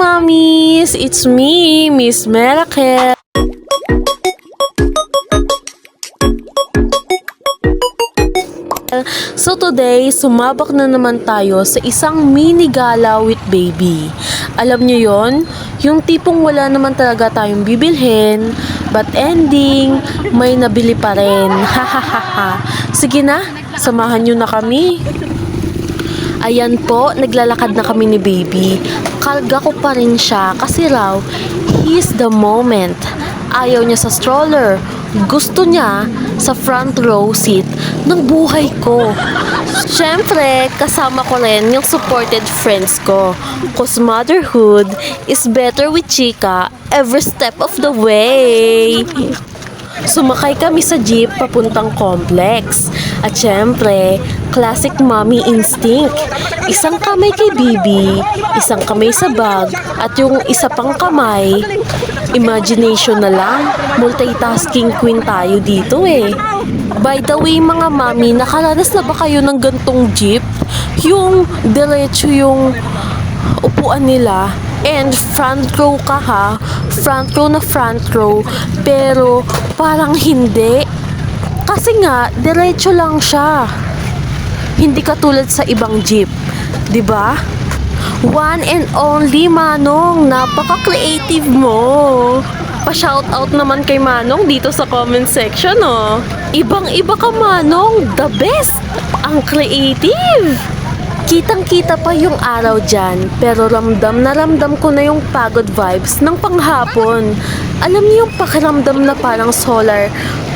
mommies! It's me, Miss Miracle. So today, sumabak na naman tayo sa isang mini gala with baby. Alam nyo yon? Yung tipong wala naman talaga tayong bibilhin, but ending, may nabili pa rin. Hahaha. Sige na, samahan nyo na kami. Ayan po, naglalakad na kami ni baby. Karga ko pa rin siya kasi raw, he's the moment. Ayaw niya sa stroller. Gusto niya sa front row seat ng buhay ko. Siyempre, kasama ko rin yung supported friends ko. Cause motherhood is better with chika every step of the way. Sumakay kami sa jeep papuntang complex. At syempre, classic mommy instinct. Isang kamay kay Bibi, isang kamay sa bag, at yung isa pang kamay, imagination na lang. Multitasking queen tayo dito eh. By the way mga mami, nakaranas na ba kayo ng gantong jeep? Yung diretso yung upuan nila. And front row ka ha, front row na front row, pero parang hindi. Kasi nga, diretso lang siya. Hindi katulad sa ibang jeep, 'di ba? One and only Manong, napaka-creative mo. Pa-shoutout naman kay Manong dito sa comment section, oh. Ibang-iba ka Manong, the best. Ang creative. Kitang-kita pa yung araw dyan, pero ramdam na ramdam ko na yung pagod vibes ng panghapon. Alam niyo yung pakiramdam na parang solar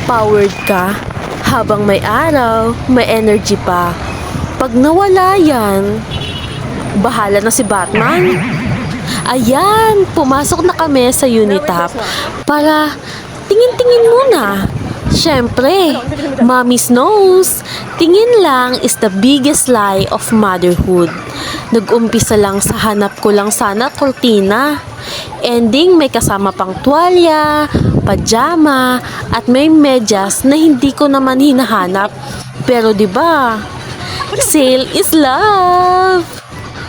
powered ka? Habang may araw, may energy pa. Pag nawala yan, bahala na si Batman. Ayan, pumasok na kami sa Unitap para tingin-tingin muna. Siyempre, mommy's knows, tingin lang is the biggest lie of motherhood. Nag-umpisa lang sa hanap ko lang sana kortina. Ending may kasama pang tuwalya, pajama, at may medyas na hindi ko naman hinahanap. Pero 'di ba? Sale is love.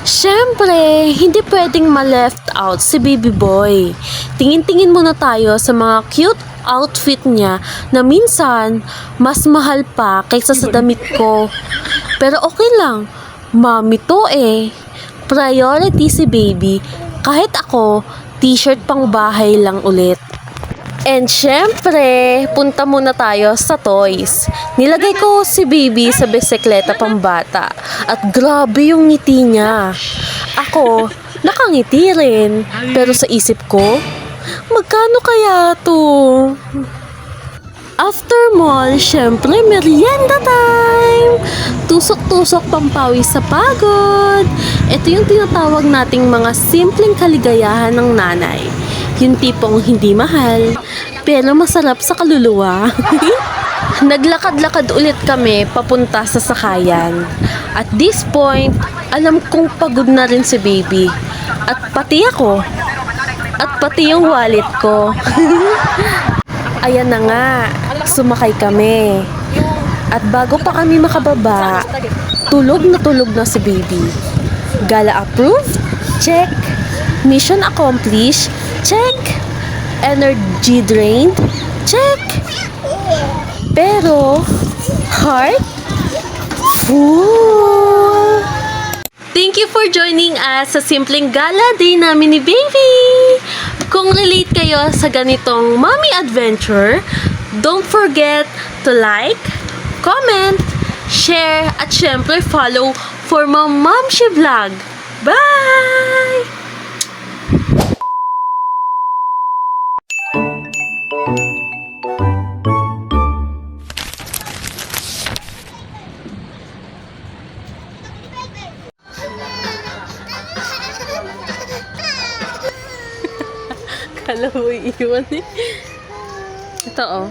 Siyempre, hindi pwedeng ma-left out si baby boy. Tingin-tingin muna tayo sa mga cute outfit niya na minsan mas mahal pa kaysa sa damit ko. Pero okay lang, mommy to eh. Priority si baby. Kahit ako, t-shirt pang bahay lang ulit. And syempre, punta muna tayo sa toys. Nilagay ko si baby sa bisikleta pambata. At grabe yung ngiti niya. Ako, nakangiti rin. Pero sa isip ko, magkano kaya to? After mall, syempre merienda time! Tusok-tusok pampawis sa pagod. Ito yung tinatawag nating mga simpleng kaligayahan ng nanay. Yung tipong hindi mahal, pero masarap sa kaluluwa. Naglakad-lakad ulit kami papunta sa sakayan. At this point, alam kong pagod na rin si baby. At pati ako. At pati yung wallet ko. Ayan na nga, sumakay kami. At bago pa kami makababa, tulog na si baby. Gala approved? Check. Mission accomplished? Check. Energy drained? Check. Pero, heart? Full. Thank you for joining us sa simpleng gala day namin ni baby. Kung relate kayo sa ganitong mommy adventure, don't forget to like, comment, share, at syempre follow for more Momshi Vlog. Bye! Kala mo iiwan eh. Ito oh.